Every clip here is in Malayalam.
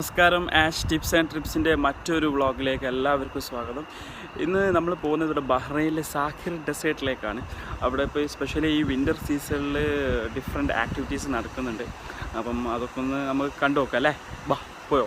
നമസ്കാരം. ആഷ് ടിപ്സ് ആൻഡ് ട്രിപ്സിൻ്റെ മറ്റൊരു വ്ളോഗിലേക്ക് എല്ലാവർക്കും സ്വാഗതം. ഇന്ന് നമ്മൾ പോകുന്നത് ഇവിടെ ബഹ്റൈനിലെ സാഖിർ ഡെസേർട്ടിലേക്കാണ്. അവിടെ ഇപ്പോൾ സ്പെഷ്യലി ഈ വിൻ്റർ സീസണിൽ ഡിഫറെൻറ്റ് ആക്ടിവിറ്റീസ് നടക്കുന്നുണ്ട്. അപ്പം അതൊക്കെ ഒന്ന് നമുക്ക് കണ്ടു നോക്കാം അല്ലേ. ബാ പോയോ.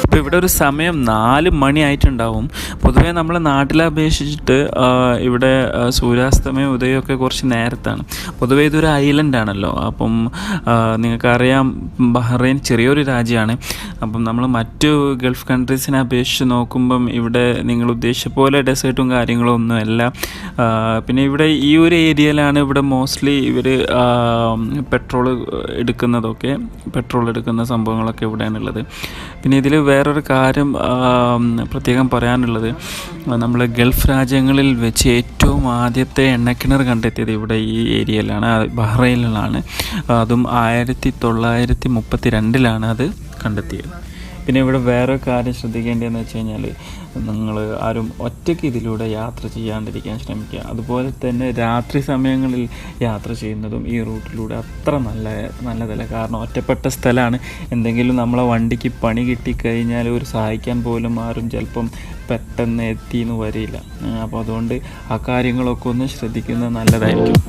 ഇപ്പോൾ ഇവിടെ ഒരു സമയം 4 മണി ആയിട്ടുണ്ടാവും. പൊതുവേ നമ്മളെ നാട്ടിലെ അപേക്ഷിച്ചിട്ട് ഇവിടെ സൂര്യാസ്തമയം ഉദയമൊക്കെ കുറച്ച് നേരത്താണ്. പൊതുവേ ഇതൊരു ഐലൻഡ് ആണല്ലോ. അപ്പം നിങ്ങൾക്കറിയാം ബഹ്റൈൻ ചെറിയൊരു രാജ്യമാണ്. അപ്പം നമ്മൾ മറ്റു ഗൾഫ് കൺട്രീസിനെ അപേക്ഷിച്ച് നോക്കുമ്പം ഇവിടെ നിങ്ങൾ ഉദ്ദേശിച്ച പോലെ ഡെസേർട്ടും കാര്യങ്ങളും ഒന്നുമല്ല. പിന്നെ ഇവിടെ ഈ ഒരു ഏരിയയിലാണ് ഇവിടെ മോസ്റ്റ്ലി ഇവർ പെട്രോൾ എടുക്കുന്ന സംഭവങ്ങളൊക്കെ ഇവിടെയാണുള്ളത്. പിന്നെ ഇതിൽ വേറൊരു കാര്യം പ്രത്യേകം പറയാനുള്ളത്, നമ്മൾ ഗൾഫ് രാജ്യങ്ങളിൽ വെച്ച് ഏറ്റവും ആദ്യത്തെ എണ്ണക്കിണർ കണ്ടെത്തിയത് ഇവിടെ ഈ ഏരിയയിലാണ്, ബഹ്റൈനിലാണ്. അതും 1932 അത് കണ്ടെത്തിയത്. പിന്നെ ഇവിടെ വേറൊരു കാര്യം ശ്രദ്ധിക്കേണ്ടതെന്ന് വെച്ച് കഴിഞ്ഞാൽ, നിങ്ങൾ ആരും ഒറ്റയ്ക്ക് ഇതിലൂടെ യാത്ര ചെയ്യാണ്ടിരിക്കാൻ ശ്രമിക്കുക. അതുപോലെ തന്നെ രാത്രി സമയങ്ങളിൽ യാത്ര ചെയ്യുന്നതും ഈ റൂട്ടിലൂടെ അത്ര നല്ലതല്ല. കാരണം ഒറ്റപ്പെട്ട സ്ഥലമാണ്. എന്തെങ്കിലും നമ്മളെ വണ്ടിക്ക് പണി കിട്ടിക്കഴിഞ്ഞാൽ ഒരു സഹായിക്കാൻ പോലും ആരും ചിലപ്പം പെട്ടെന്ന് എത്തിയെന്ന് വരില്ല. അപ്പോൾ അതുകൊണ്ട് ആ കാര്യങ്ങളൊക്കെ ഒന്ന് ശ്രദ്ധിക്കുന്നത് നല്ലതായിരിക്കും.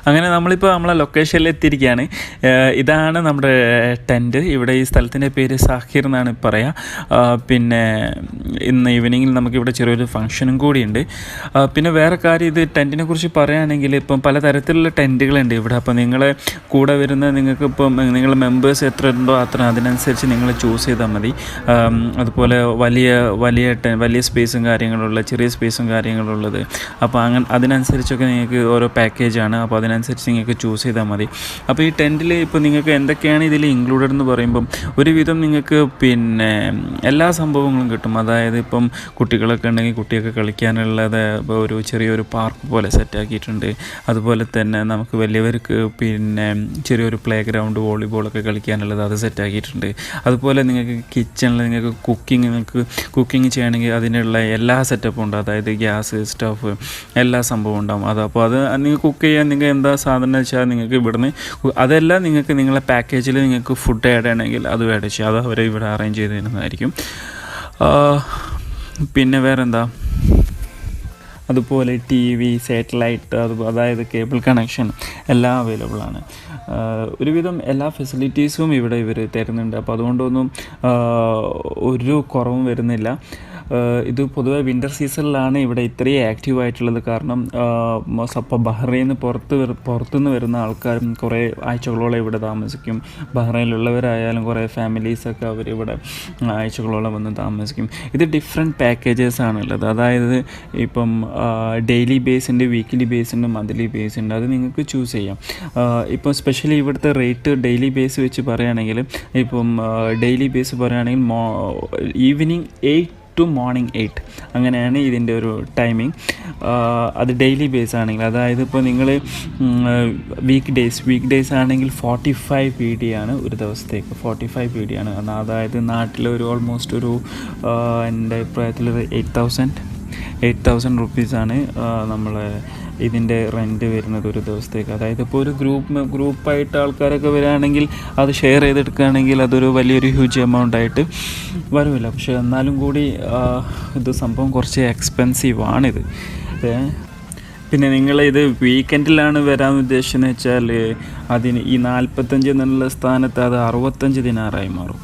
അങ്ങനെ നമ്മളിപ്പോൾ നമ്മളെ ലൊക്കേഷനിൽ എത്തിയിരിക്കുകയാണ്. ഇതാണ് നമ്മുടെ ടെൻറ്റ്. ഇവിടെ ഈ സ്ഥലത്തിൻ്റെ പേര് സാഖിർ എന്നാണ് പറയുക. പിന്നെ ഇന്ന് ഈവനിങ്ങിൽ നമുക്കിവിടെ ചെറിയൊരു ഫംഗ്ഷനും കൂടിയുണ്ട്. പിന്നെ വേറെ കാര്യം, ഇത് ടെൻറ്റിനെ കുറിച്ച് പറയുകയാണെങ്കിൽ ഇപ്പം പലതരത്തിലുള്ള ടെൻറ്റുകളുണ്ട് ഇവിടെ. അപ്പോൾ നിങ്ങളെ കൂടെ വരുന്ന നിങ്ങൾക്കിപ്പം നിങ്ങളുടെ മെമ്പേഴ്സ് എത്ര ഉണ്ടോ അത്ര അതിനനുസരിച്ച് നിങ്ങൾ ചൂസ് ചെയ്താൽ മതി. അതുപോലെ വലിയ സ്പേസും കാര്യങ്ങളുള്ള, ചെറിയ സ്പേസും കാര്യങ്ങളുള്ളത്. അപ്പോൾ അതിനനുസരിച്ചൊക്കെ നിങ്ങൾക്ക് ഓരോ പാക്കേജാണ്. അപ്പോൾ അതിനനുസരിച്ച് നിങ്ങൾക്ക് ചൂസ് ചെയ്താൽ മതി. അപ്പോൾ ഈ ടെൻറ്റിൽ ഇപ്പോൾ നിങ്ങൾക്ക് എന്തൊക്കെയാണ് ഇതിൽ ഇൻക്ലൂഡഡ് എന്ന് പറയുമ്പം ഒരുവിധം നിങ്ങൾക്ക് പിന്നെ എല്ലാ സംഭവങ്ങളും കിട്ടും. അതായത് ഇപ്പം കുട്ടികളൊക്കെ ഉണ്ടെങ്കിൽ കുട്ടിയൊക്കെ കളിക്കാനുള്ളത് ഒരു ചെറിയൊരു പാർക്ക് പോലെ സെറ്റാക്കിയിട്ടുണ്ട്. അതുപോലെ തന്നെ നമുക്ക് വലിയവർക്ക് പിന്നെ ചെറിയൊരു പ്ലേ ഗ്രൗണ്ട്, വോളിബോളൊക്കെ കളിക്കാനുള്ളത് അത് സെറ്റാക്കിയിട്ടുണ്ട്. അതുപോലെ നിങ്ങൾക്ക് കിച്ചണിൽ നിങ്ങൾക്ക് കുക്കിംഗ് ചെയ്യണമെങ്കിൽ അതിനുള്ള എല്ലാ സെറ്റപ്പും ഉണ്ട്. അതായത് ഗ്യാസ്, സ്റ്റവ്, എല്ലാ സംഭവവും ഉണ്ടാകും. അപ്പോൾ അത് നിങ്ങൾ കുക്ക് ചെയ്യാൻ നിങ്ങൾ എന്താ സാധനം വെച്ചാൽ നിങ്ങൾക്ക് ഇവിടുന്ന് അതെല്ലാം നിങ്ങൾക്ക് നിങ്ങളെ പാക്കേജിൽ നിങ്ങൾക്ക് ഫുഡ് ആഡ് ചെയ്യണമെങ്കിൽ അത് ആഡ് ചെയ്യാം. അത് അവരെ ഇവിടെ അറേഞ്ച് ചെയ്ത് തരുന്നതായിരിക്കും. പിന്നെ വേറെന്താ, അതുപോലെ TV, സാറ്റലൈറ്റ്, അതായത് കേബിൾ കണക്ഷൻ എല്ലാം അവൈലബിൾ ആണ്. ഒരുവിധം എല്ലാ ഫെസിലിറ്റീസും ഇവിടെ ഇവർ തരുന്നുണ്ട്. അപ്പോൾ അതുകൊണ്ടൊന്നും ഒരു കുറവും വരുന്നില്ല. ഇത് പൊതുവെ വിൻ്റർ സീസണിലാണ് ഇവിടെ ഇത്രയും ആക്റ്റീവായിട്ടുള്ളത്. കാരണം ഇപ്പോൾ ബഹ്റൈനിൽ പുറത്തുനിന്ന് വരുന്ന ആൾക്കാരും കുറേ ആഴ്ചകളോളം ഇവിടെ താമസിക്കും. ബഹ്റൈനിലുള്ളവരായാലും കുറേ ഫാമിലീസൊക്കെ അവരിവിടെ ആഴ്ചകളോളം വന്ന് താമസിക്കും. ഇത് ഡിഫറെൻറ്റ് പാക്കേജസ് ആണുള്ളത്. അതായത് ഇപ്പം ഡെയിലി ബേസ് ഉണ്ട്, വീക്ക്ലി ബേസ് ഉണ്ട്, മന്ത്ലി ബേസ് ഉണ്ട്. അത് നിങ്ങൾക്ക് ചൂസ് ചെയ്യാം. ഇപ്പം സ്പെഷ്യലി ഇവിടുത്തെ റേറ്റ് ഡെയിലി ബേസ് വെച്ച് പറയുകയാണെങ്കിൽ, ഇപ്പം ഡെയിലി ബേസ് പറയുകയാണെങ്കിൽ ഈവനിങ് 8 ടു മോർണിംഗ് 8 അങ്ങനെയാണ് ഇതിൻ്റെ ഒരു ടൈമിംഗ്. അത് ഡെയിലി ബേസ് ആണെങ്കിൽ, അതായത് ഇപ്പോൾ നിങ്ങൾ വീക്ക് ഡേയ്സ് ആണെങ്കിൽ 45 PD ആണ് ഒരു ദിവസത്തേക്ക്. 45 PD ആണ്. അതായത് നാട്ടിലൊരു ഓൾമോസ്റ്റ് ഒരു എൻ്റെ അഭിപ്രായത്തിലൊരു 8,000 റുപ്പീസാണ് നമ്മൾ ഇതിൻ്റെ റെൻറ്റ് വരുന്നത് ഒരു ദിവസത്തേക്ക്. അതായത് ഇപ്പോൾ ഒരു ഗ്രൂപ്പായിട്ട് ആൾക്കാരൊക്കെ വരികയാണെങ്കിൽ അത് ഷെയർ ചെയ്തെടുക്കുകയാണെങ്കിൽ അതൊരു വലിയൊരു ഹ്യൂജ് എമൗണ്ട് ആയിട്ട് വരുമല്ലോ. പക്ഷേ എന്നാലും കൂടി ഇത് സംഭവം കുറച്ച് എക്സ്പെൻസീവാണിത്. പിന്നെ നിങ്ങൾ വീക്കെൻഡിലാണ് വരാൻ ഉദ്ദേശിച്ചതെന്ന് വെച്ചാൽ അതിന് ഈ 45 എന്നുള്ള സ്ഥാനത്ത് അത് 65 ദിനാറായി മാറും.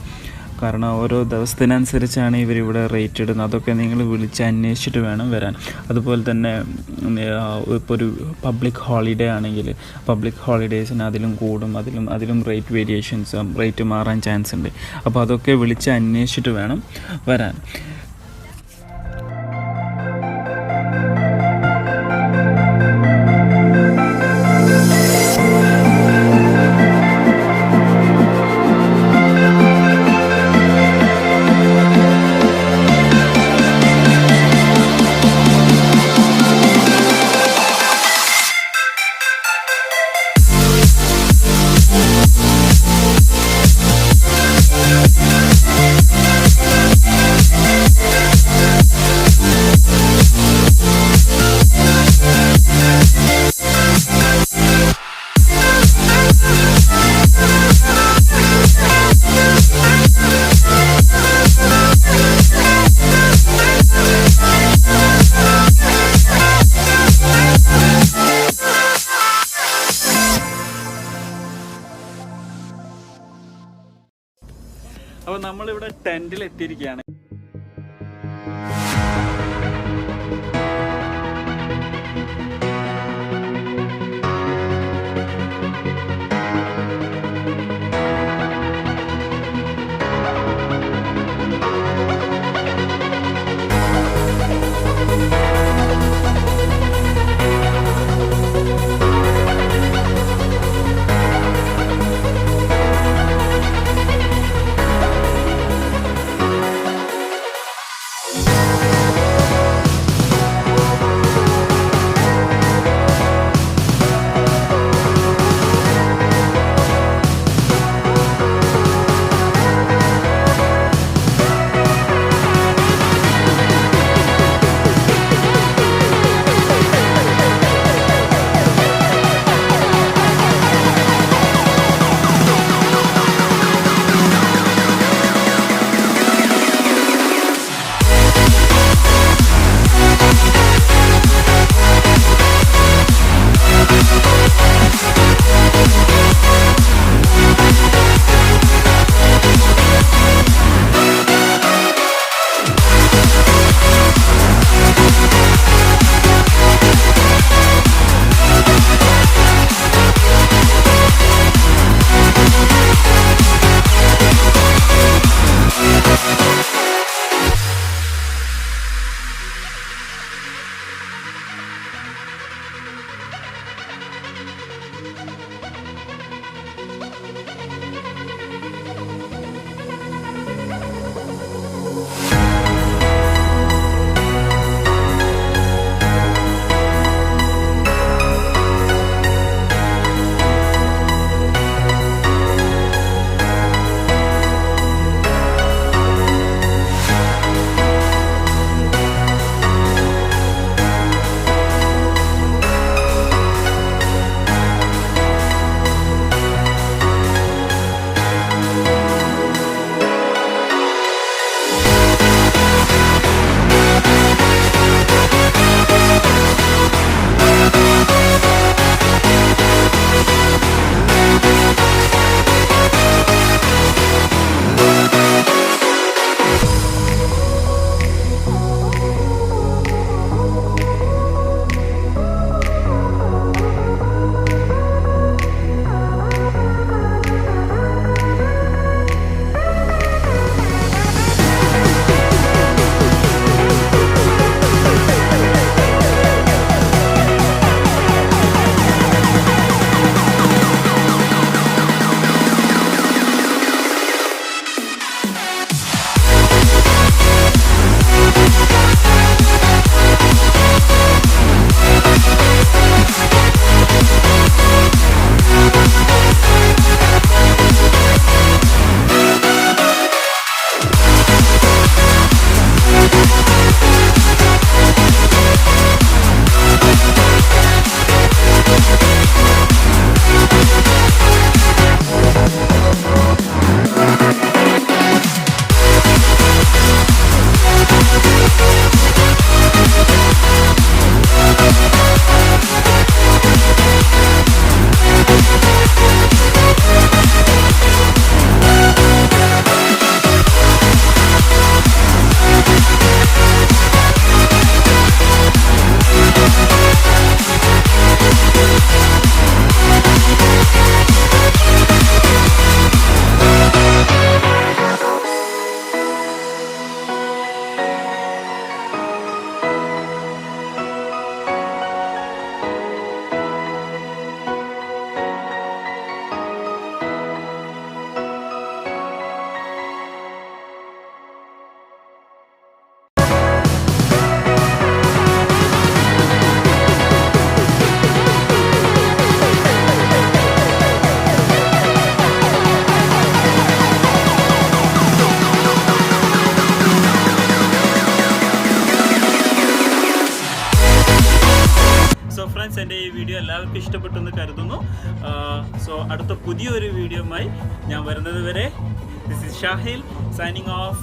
കാരണം ഓരോ ദിവസത്തിനനുസരിച്ചാണ് ഇവരിവിടെ റേറ്റ് ഇടുന്നത്. അതൊക്കെ നിങ്ങൾ വിളിച്ച് അന്വേഷിച്ചിട്ട് വേണം വരാൻ. അതുപോലെ തന്നെ ഇപ്പോൾ ഒരു പബ്ലിക് ഹോളിഡേ ആണെങ്കിൽ പബ്ലിക് ഹോളിഡേയ്സിന് അതിലും കൂടും, അതിലും റേറ്റ് വേരിയേഷൻസും റേറ്റ് മാറാൻ ചാൻസ് ഉണ്ട്. അപ്പോൾ അതൊക്കെ വിളിച്ച് അന്വേഷിച്ചിട്ട് വേണം വരാൻ. അപ്പോൾ നമ്മളിവിടെ ടെൻറ്റിൽ എത്തിയിരിക്കുകയാണ്. ഫ്രണ്ട്സ്, എൻ്റെ ഈ വീഡിയോ എല്ലാവർക്കും ഇഷ്ടപ്പെട്ടു എന്ന് കരുതുന്നു. സോ അടുത്ത പുതിയൊരു വീഡിയോയുമായി ഞാൻ വരുന്നത് വരെ, this is Shahil signing off.